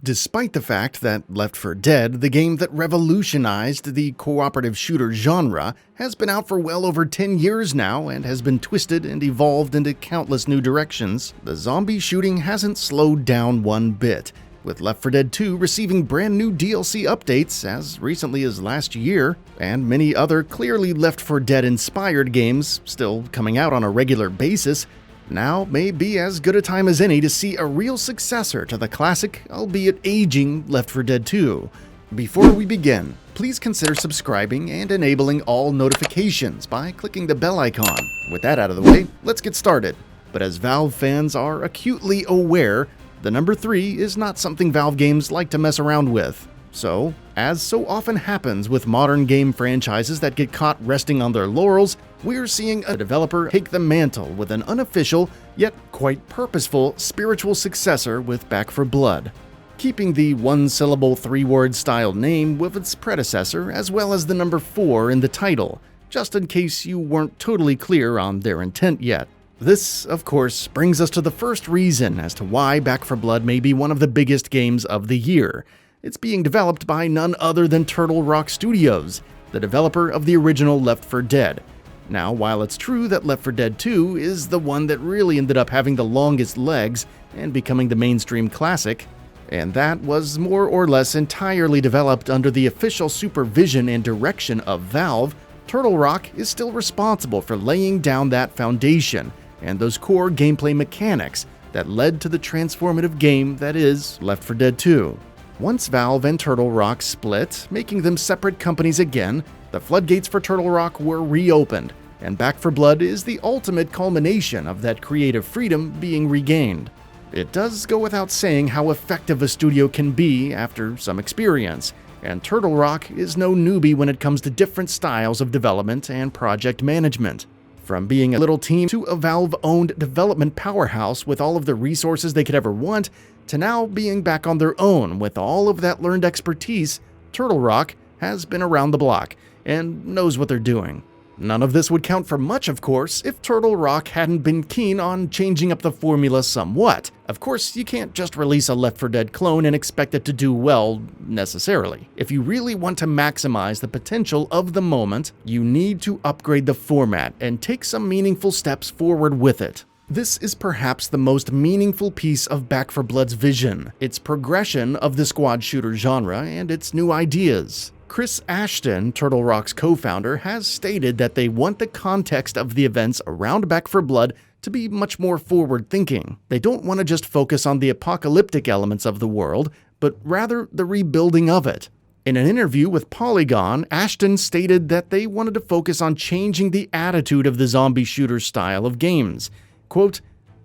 Despite the fact that Left 4 Dead, the game that revolutionized the cooperative shooter genre, has been out for well over 10 years now and has been twisted and evolved into countless new directions, the zombie shooting hasn't slowed down one bit, with Left 4 Dead 2 receiving brand new DLC updates as recently as last year, and many other clearly Left 4 Dead-inspired games still coming out on a regular basis. Now may be as good a time as any to see a real successor to the classic, albeit aging, Left 4 Dead 2. Before we begin, please consider subscribing and enabling all notifications by clicking the bell icon. With that out of the way, let's get started. But as Valve fans are acutely aware, the number 3 is not something Valve games like to mess around with. So, as so often happens with modern game franchises that get caught resting on their laurels, we're seeing a developer take the mantle with an unofficial, yet quite purposeful, spiritual successor with Back 4 Blood, keeping the one-syllable, three-word style name with its predecessor as well as the number 4 in the title, just in case you weren't totally clear on their intent yet. This, of course, brings us to the first reason as to why Back 4 Blood may be one of the biggest games of the year. It's being developed by none other than Turtle Rock Studios, the developer of the original Left 4 Dead. Now, while it's true that Left 4 Dead 2 is the one that really ended up having the longest legs and becoming the mainstream classic, and that was more or less entirely developed under the official supervision and direction of Valve, Turtle Rock is still responsible for laying down that foundation and those core gameplay mechanics that led to the transformative game that is Left 4 Dead 2. Once Valve and Turtle Rock split, making them separate companies again, the floodgates for Turtle Rock were reopened, and Back 4 Blood is the ultimate culmination of that creative freedom being regained. It does go without saying how effective a studio can be after some experience, and Turtle Rock is no newbie when it comes to different styles of development and project management. From being a little team to a Valve-owned development powerhouse with all of the resources they could ever want, to now being back on their own with all of that learned expertise, Turtle Rock has been around the block and knows what they're doing. None of this would count for much, of course, if Turtle Rock hadn't been keen on changing up the formula somewhat. Of course, you can't just release a Left 4 Dead clone and expect it to do well, necessarily. If you really want to maximize the potential of the moment, you need to upgrade the format and take some meaningful steps forward with it. This is perhaps the most meaningful piece of Back 4 Blood's vision, its progression of the squad shooter genre and its new ideas. Chris Ashton, Turtle Rock's co-founder, has stated that they want the context of the events around Back 4 Blood to be much more forward-thinking. They don't want to just focus on the apocalyptic elements of the world, but rather the rebuilding of it. In an interview with Polygon, Ashton stated that they wanted to focus on changing the attitude of the zombie shooter style of games. Quote,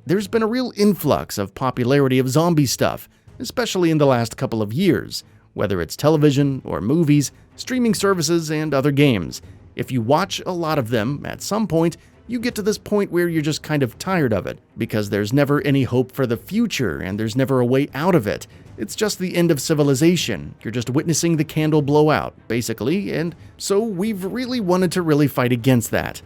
"There's been a real influx of popularity of zombie stuff, especially in the last couple of years, whether it's television or movies, streaming services, and other games. If you watch a lot of them, at some point, you get to this point where you're just kind of tired of it, because there's never any hope for the future and there's never a way out of it. It's just the end of civilization. You're just witnessing the candle blow out, basically, and so we've really wanted to fight against that."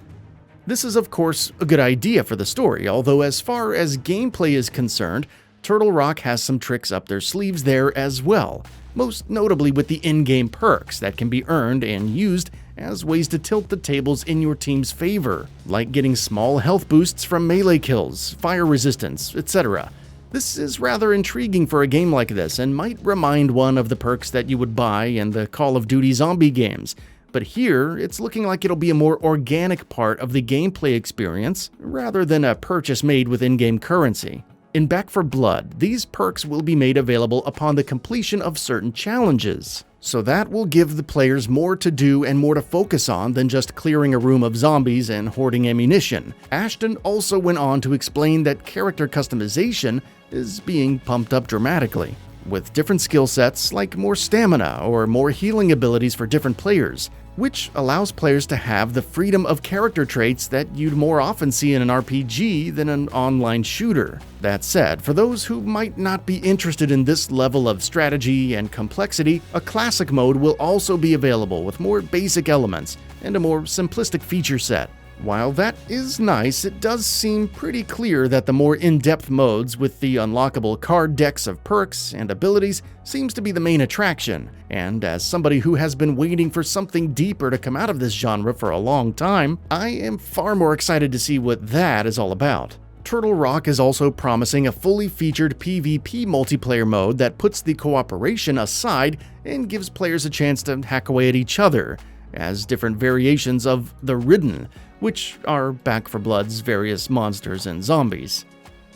This is, of course, a good idea for the story, although as far as gameplay is concerned, Turtle Rock has some tricks up their sleeves there as well, most notably with the in-game perks that can be earned and used as ways to tilt the tables in your team's favor, like getting small health boosts from melee kills, fire resistance, etc. This is rather intriguing for a game like this and might remind one of the perks that you would buy in the Call of Duty zombie games. But here, it's looking like it'll be a more organic part of the gameplay experience, rather than a purchase made with in-game currency. In Back 4 Blood, these perks will be made available upon the completion of certain challenges, so that will give the players more to do and more to focus on than just clearing a room of zombies and hoarding ammunition. Ashton also went on to explain that character customization is being pumped up dramatically, with different skill sets like more stamina or more healing abilities for different players, which allows players to have the freedom of character traits that you'd more often see in an RPG than an online shooter. That said, for those who might not be interested in this level of strategy and complexity, a classic mode will also be available with more basic elements and a more simplistic feature set. While that is nice, it does seem pretty clear that the more in-depth modes with the unlockable card decks of perks and abilities seems to be the main attraction, and as somebody who has been waiting for something deeper to come out of this genre for a long time, I am far more excited to see what that is all about. Turtle Rock is also promising a fully featured PvP multiplayer mode that puts the cooperation aside and gives players a chance to hack away at each other, as different variations of the Ridden, which are Back 4 Blood's various monsters and zombies.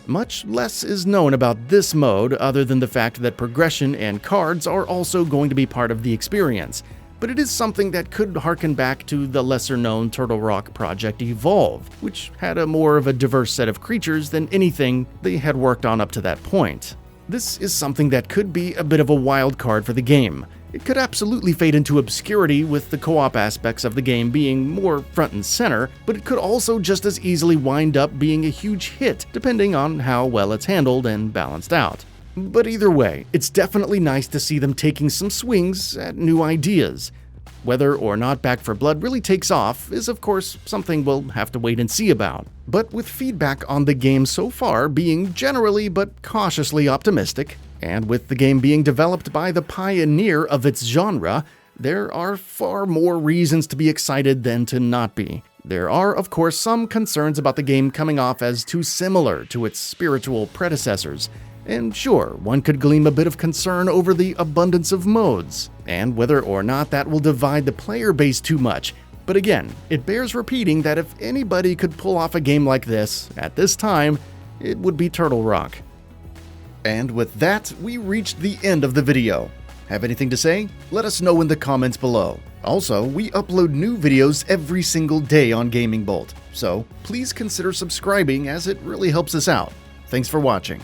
Much less is known about this mode other than the fact that progression and cards are also going to be part of the experience, but it is something that could harken back to the lesser-known Turtle Rock Project Evolve, which had a more of a diverse set of creatures than anything they had worked on up to that point. This is something that could be a bit of a wild card for the game. It could absolutely fade into obscurity with the co-op aspects of the game being more front and center, but it could also just as easily wind up being a huge hit, depending on how well it's handled and balanced out. But either way, it's definitely nice to see them taking some swings at new ideas. Whether or not Back 4 Blood really takes off is of course something we'll have to wait and see about. But with feedback on the game so far being generally but cautiously optimistic, and with the game being developed by the pioneer of its genre, there are far more reasons to be excited than to not be. There are, of course, some concerns about the game coming off as too similar to its spiritual predecessors, and sure, one could glean a bit of concern over the abundance of modes, and whether or not that will divide the player base too much. But again, it bears repeating that if anybody could pull off a game like this, at this time, it would be Turtle Rock. And with that, we reached the end of the video. Have anything to say? Let us know in the comments below. Also, we upload new videos every single day on GamingBolt, so please consider subscribing as it really helps us out. Thanks for watching.